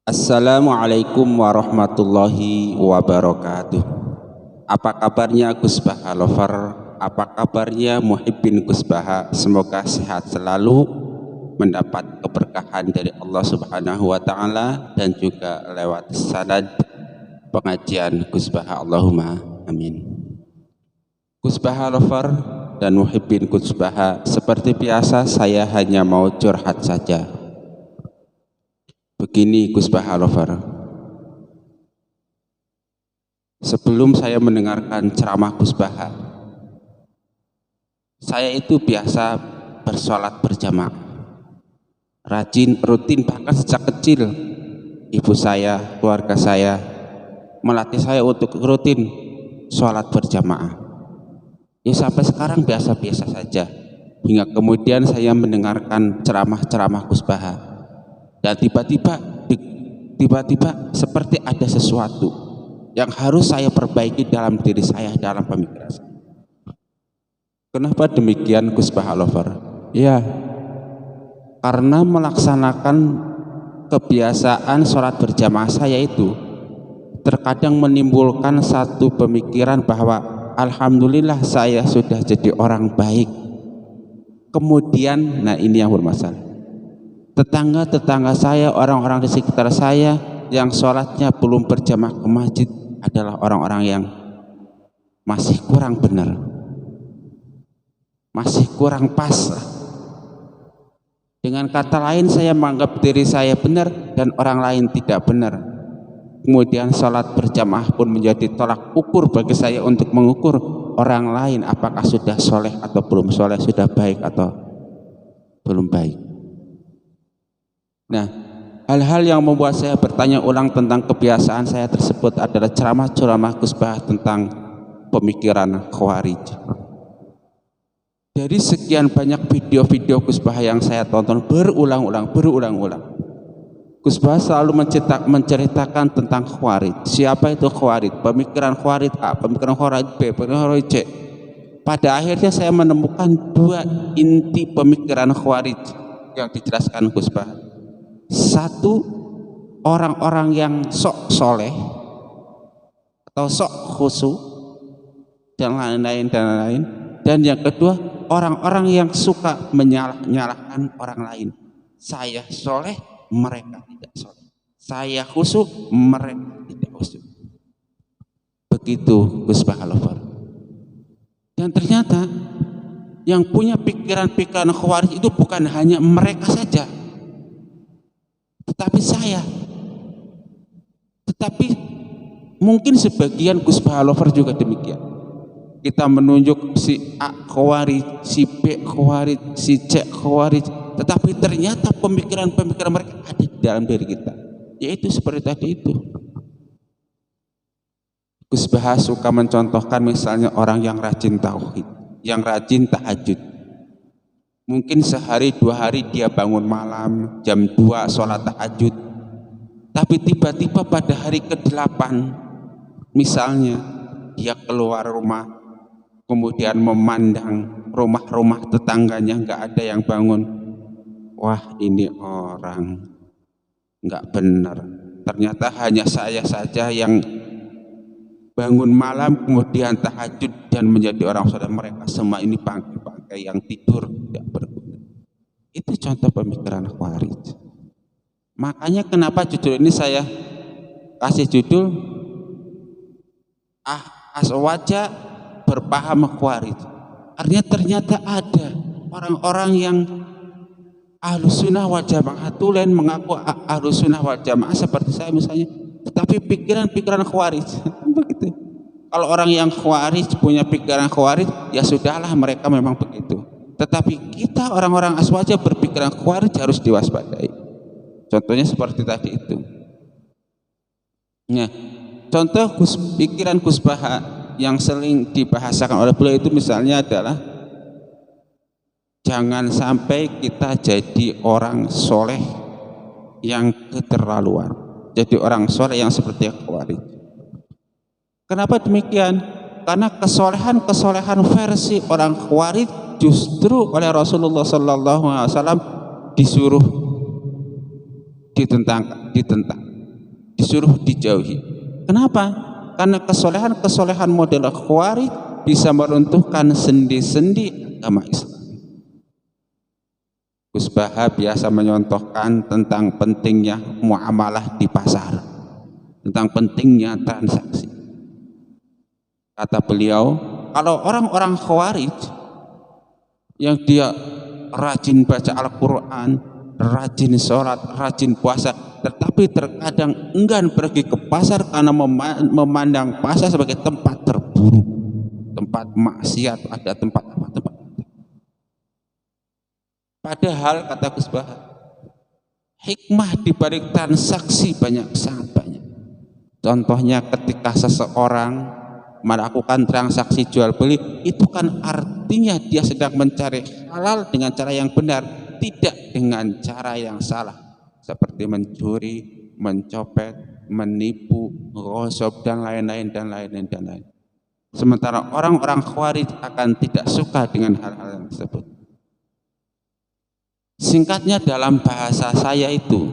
Assalamualaikum warahmatullahi wabarakatuh. Apa kabarnya Gus Baha Lover? Apa kabarnya Muhibbin Gus Baha? Semoga sehat selalu, mendapat keberkahan dari Allah Subhanahu wa Ta'ala, dan juga lewat sanad pengajian Gus Baha. Allahumma amin. Gus Baha Lover dan Muhibbin Gus Baha, seperti biasa saya hanya mau curhat saja. Begini Gus Baha Lover, sebelum saya mendengarkan ceramah Gus Baha, saya itu biasa bersolat berjamaah, rajin, rutin, bahkan sejak kecil ibu saya, keluarga saya melatih saya untuk rutin sholat berjamaah. Ya sampai sekarang biasa-biasa saja, hingga kemudian saya mendengarkan ceramah-ceramah Gus Baha. Dan tiba-tiba seperti ada sesuatu yang harus saya perbaiki dalam diri saya, dalam pemikiran saya. Kenapa demikian Gus Baha Lover? Ya, karena melaksanakan kebiasaan sholat berjamaah saya itu terkadang menimbulkan satu pemikiran bahwa alhamdulillah saya sudah jadi orang baik. Kemudian, nah ini yang bermasalah, tetangga-tetangga saya, orang-orang di sekitar saya yang sholatnya belum berjamaah ke masjid adalah orang-orang yang masih kurang benar, masih kurang pas. Dengan kata lain, saya menganggap diri saya benar dan orang lain tidak benar. Kemudian sholat berjamaah pun menjadi tolak ukur bagi saya untuk mengukur orang lain apakah sudah soleh atau belum soleh, sudah baik atau belum baik. Nah, hal-hal yang membuat saya bertanya ulang tentang kebiasaan saya tersebut adalah ceramah-ceramah Gus Baha tentang pemikiran Khawarij. Dari sekian banyak video-video Gus Baha yang saya tonton berulang-ulang, Gus Baha selalu menceritakan tentang Khawarij. Siapa itu Khawarij? Pemikiran Khawarij A, pemikiran Khawarij B, pemikiran Khawarij C. Pada akhirnya saya menemukan dua inti pemikiran Khawarij yang dijelaskan Gus Baha. Satu, orang-orang yang sok soleh atau sok khusyuk dan lain-lain. Dan yang kedua, orang-orang yang suka menyalahkan orang lain. Saya soleh, mereka tidak soleh. Saya khusyuk, mereka tidak khusyuk. Begitu Gus Baha Lover. Dan ternyata yang punya pikiran-pikiran Khawarij itu bukan hanya mereka saja, tetapi saya, tetapi mungkin sebagian Gus Baha Lover juga demikian. Kita menunjuk si A Khawarij, si B Khawarij, si C Khawarij, tetapi ternyata pemikiran-pemikiran mereka ada di dalam diri kita, yaitu seperti tadi itu. Gus Baha suka mencontohkan misalnya orang yang rajin tauhid, yang rajin tahajud. Mungkin sehari dua hari dia bangun malam jam 2 sholat tahajud, tapi tiba-tiba pada hari ke-8 misalnya dia keluar rumah, kemudian memandang rumah-rumah tetangganya nggak ada yang bangun. Wah, ini orang nggak benar, ternyata hanya saya saja yang bangun malam kemudian tahajud dan menjadi orang soleh. Mereka semua ini bangkai yang tidur tidak berguna. Itu contoh pemikiran Khawarij. Makanya kenapa judul ini saya kasih judul Aswaja berpaham Khawarij. Artinya ternyata ada orang-orang yang Ahlus Sunnah wal Jamaah, tulen mengaku Ahlus Sunnah wal Jamaah seperti saya misalnya, tetapi pikiran-pikiran Khawarij. Begitu. Kalau orang yang Khawarij punya pikiran Khawarij, ya sudahlah, mereka memang begitu. Tetapi kita orang-orang Aswaja berpikiran Khawarij harus diwaspadai. Contohnya seperti tadi itu. Nah, contoh pikiran Gus Baha yang sering dibahasakan oleh beliau itu misalnya adalah jangan sampai kita jadi orang soleh yang keterlaluan, jadi orang soleh yang seperti Khawarij. Kenapa demikian? Karena kesolehan versi orang Khawarij justru oleh Rasulullah SAW disuruh ditentang. disuruh dijauhi. Kenapa? Karena kesolehan model Khawarij bisa meruntuhkan sendi-sendi agama Islam. Gus Baha biasa menyontohkan tentang pentingnya muamalah di pasar, tentang pentingnya transaksi. Kata beliau, kalau orang-orang Khawarij yang dia rajin baca Al-Quran, rajin sholat, rajin puasa, tetapi terkadang enggan pergi ke pasar karena memandang pasar sebagai tempat terburuk, tempat maksiat, ada tempat apa, tempat. Padahal kata Gus Baha, hikmah di balik transaksi sangat banyak. Contohnya ketika seseorang melakukan transaksi jual beli, itu kan artinya dia sedang mencari halal dengan cara yang benar, tidak dengan cara yang salah, seperti mencuri, mencopet, menipu, ghosab dan lain-lain dan lain-lain dan lain. Sementara orang-orang Khawarij akan tidak suka dengan hal-hal yang tersebut. Singkatnya dalam bahasa saya itu,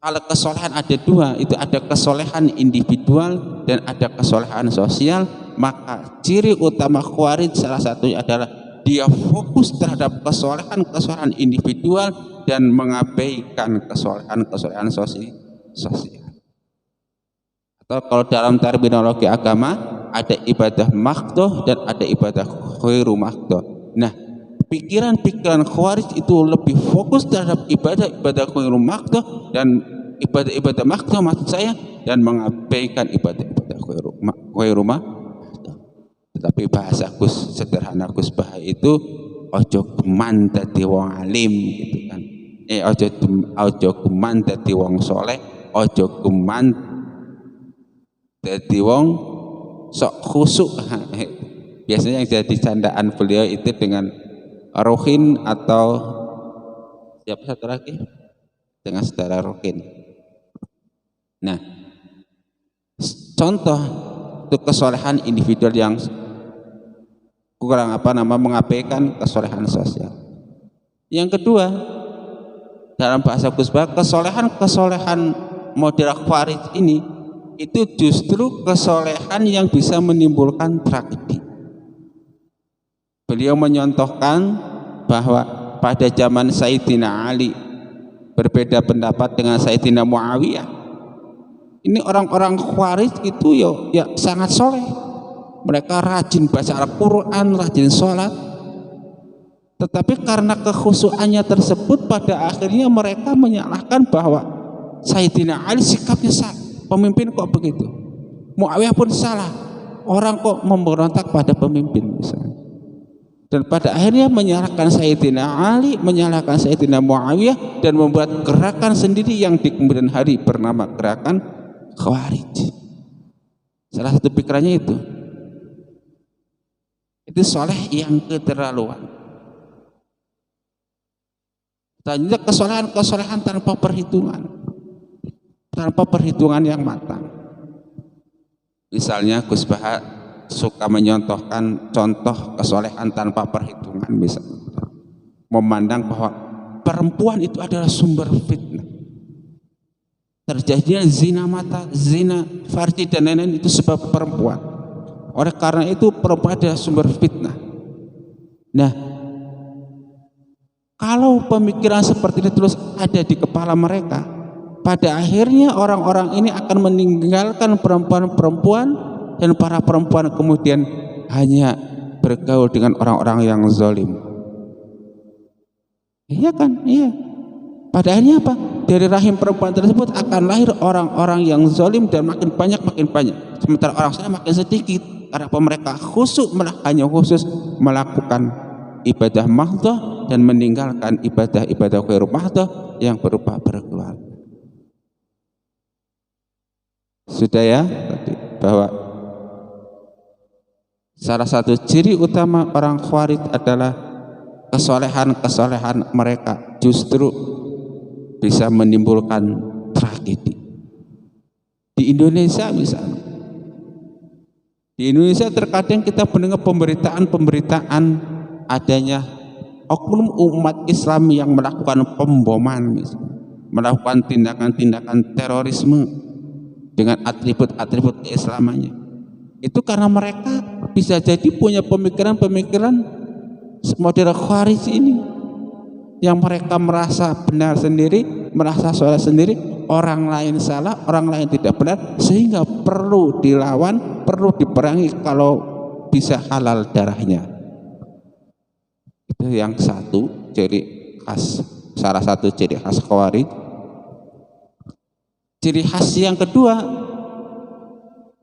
kalau kesolehan ada dua, itu ada kesolehan individual dan ada kesolehan sosial. Maka ciri utama Khawarij salah satunya adalah dia fokus terhadap kesolehan individual dan mengabaikan kesolehan sosial. Atau kalau dalam terminologi agama ada ibadah maghdoh dan ada ibadah khairu maghdoh. Nah, pikiran-pikiran Khawarij itu lebih fokus terhadap ibadah khairu maghdoh dan ibadah maghdoh maksud saya, dan mengabaikan ibadah khairu maghdoh. Tetapi bahasa sederhana Gus Baha itu ojo geman dadi wong alim gitu kan. Ojo geman dadi wong soleh, ojo geman dadi wong sok khusuk. Biasanya yang jadi candaan beliau itu dengan Rohin atau siapa satu lagi, dengan saudara Rohin. Nah, contoh untuk kesolehan individual yang kurang mengabaikan kesolehan sosial. Yang kedua, dalam bahasa Gus Baha, kesolehan model Khawarij ini itu justru kesolehan yang bisa menimbulkan tragedi. Beliau menyontohkan bahwa pada zaman Sayyidina Ali berbeda pendapat dengan Sayyidina Muawiyah. Ini orang-orang Khawarij itu ya sangat soleh. Mereka rajin baca Al-Quran, rajin sholat. Tetapi karena kekhusuannya tersebut, pada akhirnya mereka menyalahkan bahwa Sayyidina Ali sikapnya salah, pemimpin kok begitu. Muawiyah pun salah, orang kok memberontak pada pemimpin misalnya. Dan pada akhirnya menyalahkan Sayyidina Ali, menyalahkan Sayyidina Muawiyah, dan membuat gerakan sendiri yang di kemudian hari bernama gerakan Khawarij. Salah satu pikirannya itu soleh yang keterlaluan. Selanjutnya kesolehan tanpa perhitungan yang matang. Misalnya Gus Baha suka menyontohkan contoh kesolehan tanpa perhitungan, misalnya memandang bahwa perempuan itu adalah sumber fitnah. Terjadinya zina mata, zina farji dan lain-lain itu sebab perempuan. Oleh karena itu perempuan adalah sumber fitnah. Nah, kalau pemikiran seperti itu terus ada di kepala mereka, pada akhirnya orang-orang ini akan meninggalkan perempuan-perempuan, dan para perempuan kemudian hanya bergaul dengan orang-orang yang zalim. Iya kan? Iya. Pada akhirnya apa? Dari rahim perempuan tersebut akan lahir orang-orang yang zalim, dan makin banyak. Sementara orang soleh makin sedikit. Karena mereka hanya khusus melakukan ibadah maghdoh dan meninggalkan ibadah khairu maghdoh yang berupa berkeluarga. Sudah ya tadi bahwa salah satu ciri utama orang Khawarij adalah kesolehan mereka justru bisa menimbulkan tragedi. Di Indonesia misalnya, terkadang kita mendengar pemberitaan adanya oknum umat Islam yang melakukan pemboman, misalnya, melakukan tindakan-tindakan terorisme dengan atribut-atribut keislamannya. Itu karena mereka bisa jadi punya pemikiran-pemikiran model Khawarij ini, yang mereka merasa benar sendiri, merasa salah sendiri, orang lain salah, orang lain tidak benar, sehingga perlu dilawan, perlu diperangi kalau bisa halal darahnya. Itu yang satu ciri khas, salah satu ciri khas Khawarij. Ciri khas yang kedua,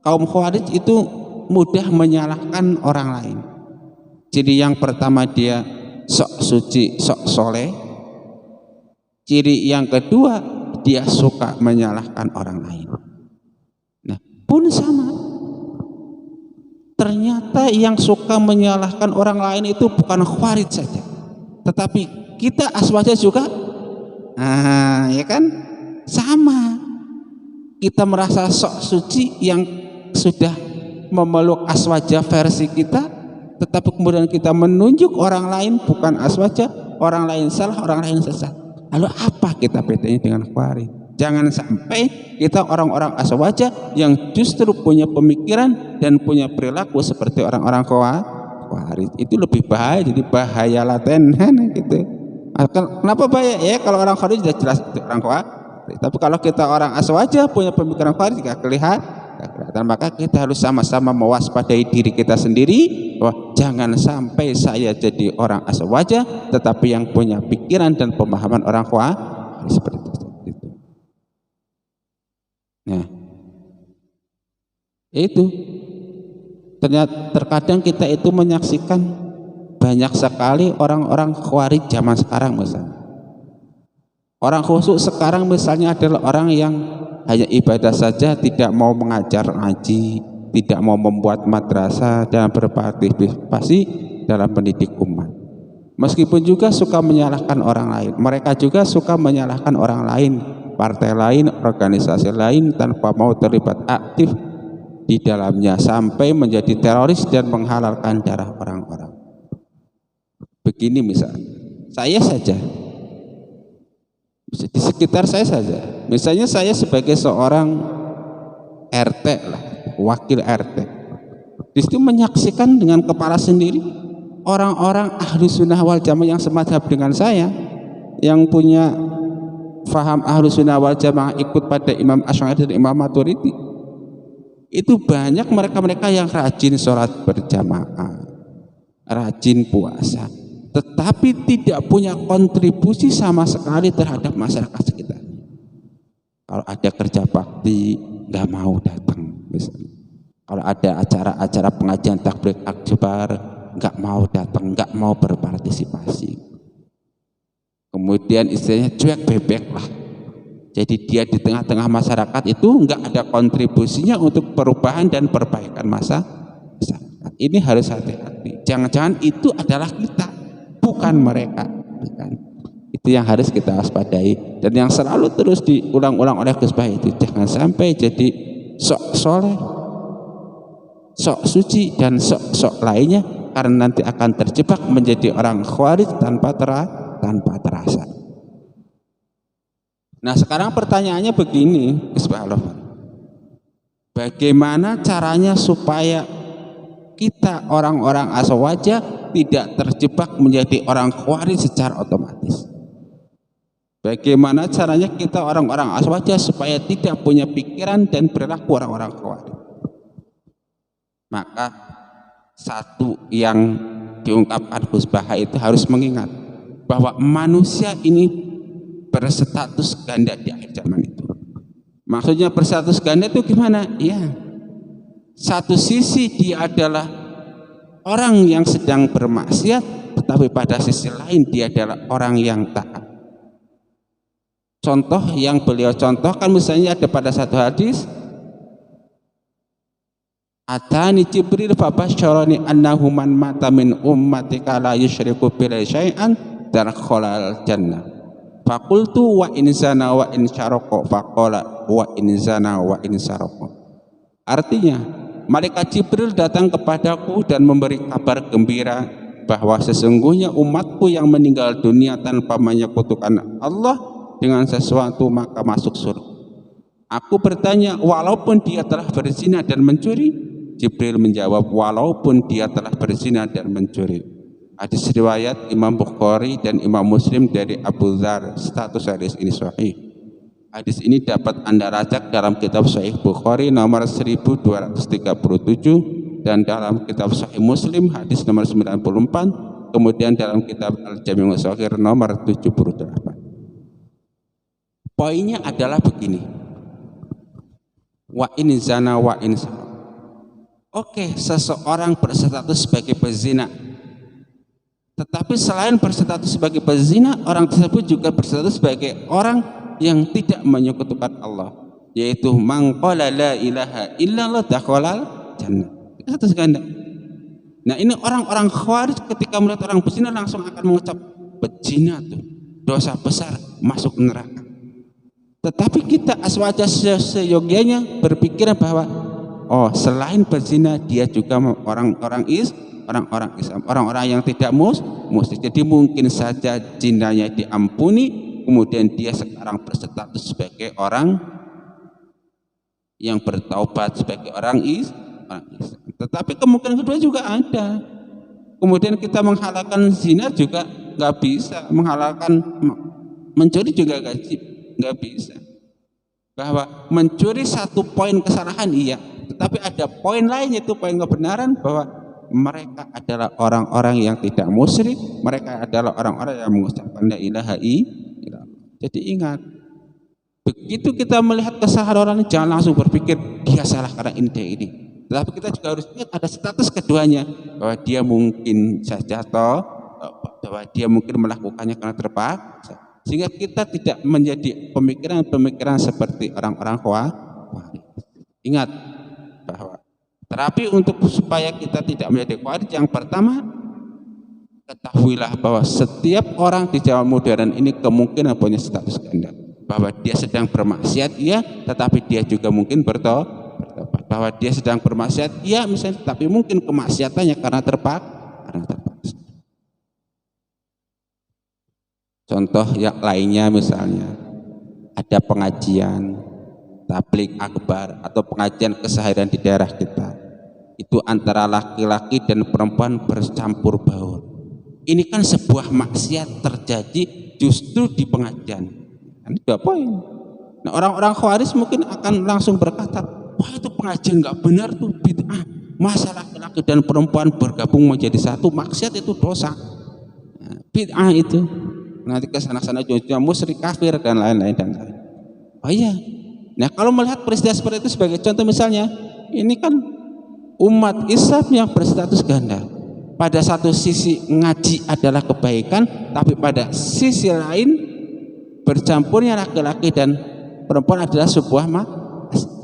kaum Khawarij itu mudah menyalahkan orang lain. Ciri yang pertama, dia sok suci, sok soleh. Ciri yang kedua, dia suka menyalahkan orang lain. Nah, pun sama. Ternyata yang suka menyalahkan orang lain itu bukan Khawarij saja, tetapi kita aswaja juga. Ya kan? Sama. Kita merasa sok suci yang sudah memeluk aswaja versi kita, tetapi kemudian kita menunjuk orang lain bukan aswaja, orang lain salah, orang lain sesat. Lalu apa kita bedanya dengan Khawarij? Jangan sampai kita orang-orang aswaja yang justru punya pemikiran dan punya perilaku seperti orang-orang Khawarij. Itu lebih bahaya, jadi bahaya laten gitu. Kenapa bahaya? Ya kalau orang Khawarij sudah jelas orang Khawarij. Tapi kalau kita orang aswaja punya pemikiran Khawarij gak kelihatan, maka kita harus sama-sama mewaspadai diri kita sendiri bahwa jangan sampai saya jadi orang aswaja tetapi yang punya pikiran dan pemahaman orang Khawarij seperti itu. Nah, itu ternyata terkadang kita itu menyaksikan banyak sekali orang-orang Khawarij zaman sekarang misalnya. Orang khusyuk sekarang misalnya adalah orang yang hanya ibadah saja, tidak mau mengajar ngaji, tidak mau membuat madrasah dan berpartisipasi dalam pendidik umat. Meskipun juga suka menyalahkan orang lain, mereka juga suka menyalahkan orang lain, partai lain, organisasi lain tanpa mau terlibat aktif di dalamnya sampai menjadi teroris dan menghalalkan darah orang-orang. Begini misalnya, saya saja di sekitar saya saja, misalnya saya sebagai seorang RT lah, wakil RT, di situ menyaksikan dengan kepala sendiri orang-orang ahlu sunnah wal jamaah yang semadzhab dengan saya, yang punya faham ahlu sunnah wal jamaah ikut pada Imam Asy'ari dan Imam Maturidi. Itu banyak mereka-mereka yang rajin sholat berjamaah, rajin puasa, tetapi tidak punya kontribusi sama sekali terhadap masyarakat sekitar. Kalau ada kerja bakti nggak mau datang misalnya. Kalau ada acara-acara pengajian takbir akbar nggak mau datang, nggak mau berpartisipasi. Kemudian istilahnya cuek bebek lah. Jadi dia di tengah-tengah masyarakat itu nggak ada kontribusinya untuk perubahan dan perbaikan masyarakat. Ini harus hati-hati. Jangan-jangan itu adalah kita, bukan mereka. Bukan. Itu yang harus kita waspadai dan yang selalu terus diulang-ulang oleh Gus Bahy itu, jangan sampai jadi sok soleh, sok suci dan sok lainnya, karena nanti akan terjebak menjadi orang Khawarij tanpa terasa. Nah sekarang pertanyaannya begini, Gus Bahy, bagaimana caranya supaya kita orang-orang aswaja tidak terjebak menjadi orang Khawarij secara otomatis? Bagaimana caranya kita orang-orang aswaja supaya tidak punya pikiran dan perilaku orang-orang Khawarij? Maka satu yang diungkapkan Gus Bahy itu harus mengingat bahwa manusia ini berstatus ganda di akhir zaman itu. Maksudnya berstatus ganda itu gimana? Ya, satu sisi dia adalah orang yang sedang bermaksiat, tetapi pada sisi lain dia adalah orang yang taat. Contoh yang beliau contohkan misalnya ada pada satu hadis, Atani Jibril fabasyarani annahu man mata min ummatika la yusyriku billahi syai'an dakhala jannah. Fakultu wa in zana wa in syaraqa faqala wa in zana wa in syaraqa. Artinya, malaikat Jibril datang kepadaku dan memberi kabar gembira bahwa sesungguhnya umatku yang meninggal dunia tanpa menyekutukan Allah dengan sesuatu maka masuk surga. Aku bertanya, walaupun dia telah berzina dan mencuri? Jibril menjawab, walaupun dia telah berzina dan mencuri. Hadis riwayat Imam Bukhari dan Imam Muslim dari Abu Dzar. Status hadis ini sahih. Hadis ini dapat Anda racak dalam kitab Sahih Bukhari nomor 1237 dan dalam kitab Sahih Muslim hadis nomor 94, kemudian dalam kitab Al-Jami' Shaghir nomor 78. Poinnya adalah begini. Wa in zana wa in saraq. Oke, seseorang berstatus sebagai pezina. Tetapi selain berstatus sebagai pezina, orang tersebut juga berstatus sebagai orang yang tidak menyekutukan Allah, yaitu man qala la ilaha illallah dakhalal jannah. Itu satu ganda. Nah, ini orang-orang Khawarij ketika melihat orang berzina langsung akan mengucap berzina tuh dosa besar, masuk neraka. Tetapi kita aswaja seyogianya berpikiran bahwa oh, selain berzina dia juga orang-orang Islam, orang-orang yang tidak musyrik. Jadi mungkin saja zinanya diampuni, kemudian dia sekarang berstatus sebagai orang yang bertaubat, sebagai orang Islam. Tetapi kemungkinan kedua juga ada. Kemudian kita menghalalkan zina juga nggak bisa, menghalalkan mencuri juga nggak bisa. Bahwa mencuri satu poin kesalahan iya, tetapi ada poin lain, yaitu poin kebenaran, bahwa mereka adalah orang-orang yang tidak musyrik, mereka adalah orang-orang yang mengucapkan la ilaha illallah. Jadi ingat, begitu kita melihat kesalahan orang ini jangan langsung berpikir dia salah karena ini. Tetapi kita juga harus ingat ada status keduanya, bahwa dia mungkin saja bahwa dia mungkin melakukannya karena terpaksa, sehingga kita tidak menjadi pemikiran-pemikiran seperti orang-orang Khawarij. Ingat bahwa terapi untuk supaya kita tidak menjadi Khawarij, yang pertama, ketahuilah bahwa setiap orang di zaman modern ini kemungkinan punya status ganda, bahwa dia sedang bermaksiat iya, tetapi dia juga mungkin bertobat. Bahwa dia sedang bermaksiat iya misalnya, tapi mungkin kemaksiatannya karena terpaksa. Contoh yang lainnya misalnya ada pengajian tabligh akbar atau pengajian keseharian di daerah kita, itu antara laki-laki dan perempuan bercampur baur. Ini kan sebuah maksiat terjadi justru di pengajian. Ini 2 poin. Nah, orang-orang Khawarij mungkin akan langsung berkata, wah itu pengajian nggak benar tuh, bid'ah. Masa laki-laki dan perempuan bergabung menjadi satu, maksiat itu dosa. Nah, bid'ah itu. Nanti kesana-sana ujung-ujungnya musyrik, kafir dan lain-lain dan lain. Oh iya. Nah, kalau melihat peristiwa seperti itu sebagai contoh misalnya, ini kan umat Islam yang berstatus ganda. Pada satu sisi ngaji adalah kebaikan, tapi pada sisi lain bercampurnya laki-laki dan perempuan adalah sebuah maksiat.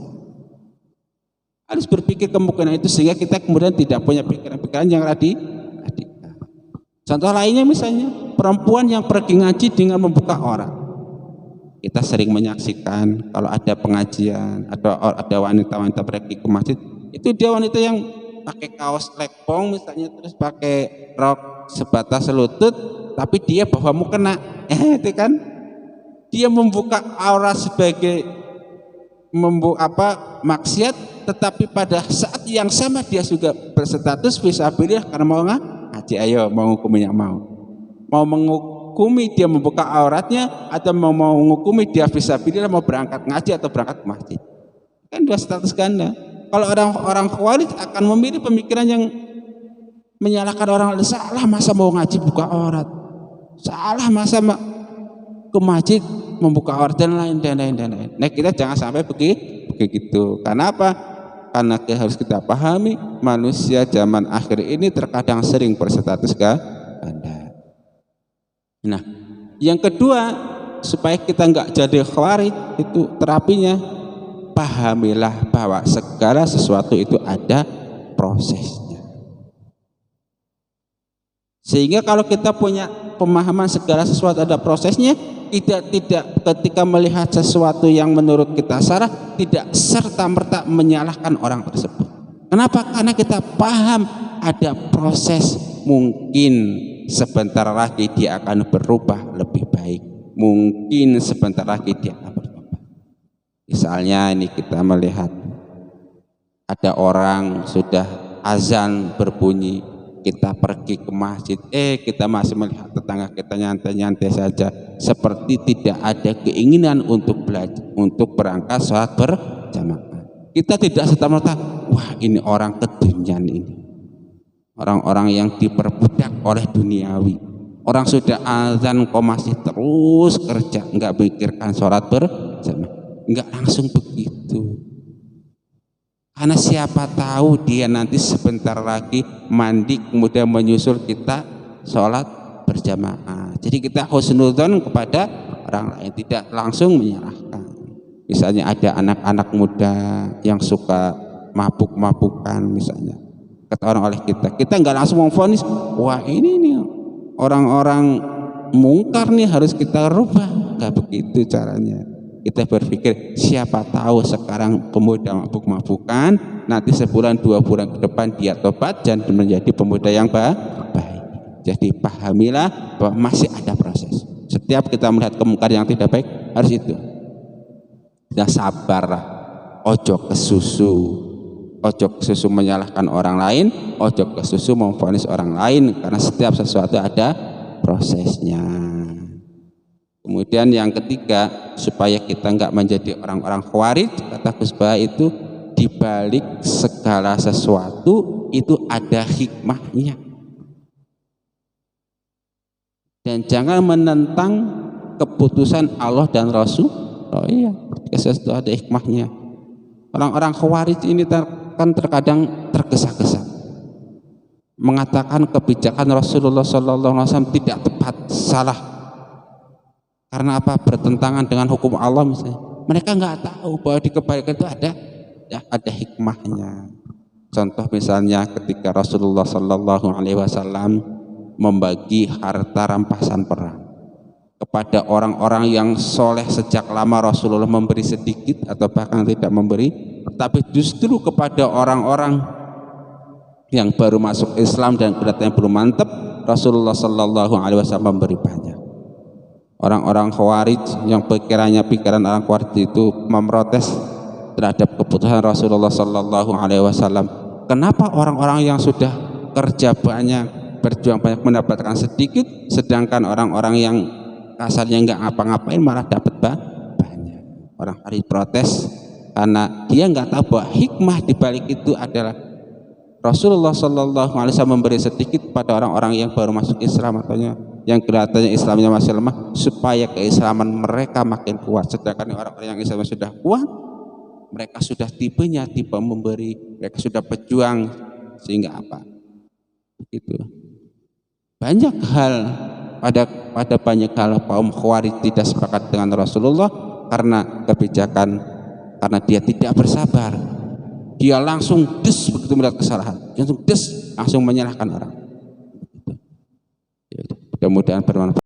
Harus berpikir kemungkinan itu sehingga kita kemudian tidak punya pikiran-pikiran yang radikal. Contoh lainnya misalnya perempuan yang pergi ngaji dengan membuka aurat. Kita sering menyaksikan kalau ada pengajian atau ada wanita-wanita pergi ke masjid, itu dia wanita yang pakai kaos lekpong misalnya, terus pakai rok sebatas lutut, tapi dia bawa mukena, itu kan dia membuka aurat sebagai maksiat, tetapi pada saat yang sama dia juga berstatus fisabilillah karena mau ngaji. Ayo, mau hukumnya mau menghukumi dia membuka auratnya atau mau menghukumi dia fisabilillah mau berangkat ngaji atau berangkat ke masjid, kan 2 status ganda. Kalau orang Khawarij akan memilih pemikiran yang menyalahkan orang lain, salah masa mau ngaji buka aurat, salah masa ke masjid membuka aurat dan lain. Nah, kita jangan sampai begitu. Karena apa? Karena harus kita pahami manusia zaman akhir ini terkadang sering berstatus ganda. Nah, yang kedua, supaya kita nggak jadi Khawarij, itu terapinya pahamilah bahwa segala sesuatu itu ada prosesnya. Sehingga kalau kita punya pemahaman segala sesuatu ada prosesnya, tidak ketika melihat sesuatu yang menurut kita salah, tidak serta-merta menyalahkan orang tersebut. Kenapa? Karena kita paham ada proses, mungkin sebentar lagi dia akan berubah lebih baik, mungkin sebentar lagi dia akan berubah. Misalnya ini kita melihat ada orang sudah azan berbunyi, kita pergi ke masjid, kita masih melihat tetangga kita nyantai-nyantai saja, seperti tidak ada keinginan untuk belajar, untuk berangkat sholat berjamaah. Kita tidak serta-merta, wah ini orang kedunian ini, orang-orang yang diperbudak oleh duniawi. Orang sudah azan kok masih terus kerja, nggak pikirkan sholat berjamaah, nggak langsung begitu. Karena siapa tahu dia nanti sebentar lagi mandi kemudian menyusul kita sholat berjamaah. Jadi kita husnudzon kepada orang lain, tidak langsung menyalahkan. Misalnya ada anak-anak muda yang suka mabuk-mabukan misalnya, ketahuan oleh kita nggak langsung memvonis, wah ini nih orang-orang mungkar nih harus kita rubah. Nggak begitu caranya. Kita berpikir siapa tahu sekarang pemuda mabuk-mabukan, nanti sebulan 2 bulan ke depan dia tobat dan menjadi pemuda yang baik. Jadi pahamilah bahwa masih ada proses. Setiap kita melihat kemungkaran yang tidak baik harus itu. Kita sabarlah, ojo kesusu menyalahkan orang lain, ojo kesusu memvonis orang lain, karena setiap sesuatu ada prosesnya. Kemudian yang ketiga, supaya kita enggak menjadi orang-orang khawarij, kata Gus Bah, itu dibalik segala sesuatu itu ada hikmahnya. Dan jangan menentang keputusan Allah dan Rasul. Oh iya, sesuatu ada hikmahnya. Orang-orang khawarij ini kan terkadang tergesa-gesa mengatakan kebijakan Rasulullah SAW tidak tepat, salah. Karena apa? Bertentangan dengan hukum Allah misalnya. Mereka nggak tahu bahwa di kebaikan itu ada hikmahnya. Contoh misalnya ketika Rasulullah SAW membagi harta rampasan perang kepada orang-orang yang soleh, sejak lama Rasulullah memberi sedikit atau bahkan tidak memberi, tapi justru kepada orang-orang yang baru masuk Islam dan kelihatannya belum mantap, Rasulullah SAW memberi banyak. Orang-orang khawarij yang pikiran orang khawarij itu memprotes terhadap keputusan Rasulullah SAW. Kenapa orang-orang yang sudah kerja banyak, berjuang banyak mendapatkan sedikit, sedangkan orang-orang yang kasarnya nggak ngapa-ngapain malah dapat banyak? Orang khawarij protes karena dia nggak tahu bahwa hikmah di balik itu adalah Rasulullah SAW memberi sedikit pada orang-orang yang baru masuk Islam atau yang kelihatannya Islamnya masih lemah, supaya keislaman mereka makin kuat. Sedangkan orang-orang yang Islamnya sudah kuat, mereka sudah tipe memberi, mereka sudah pejuang, sehingga apa? Itu banyak hal, pada banyak hal kaum khawarij tidak sepakat dengan Rasulullah karena kebijakan, karena dia tidak bersabar. Dia langsung begitu melihat kesalahan, langsung menyalahkan orang. Mudah-mudahan bermanfaat.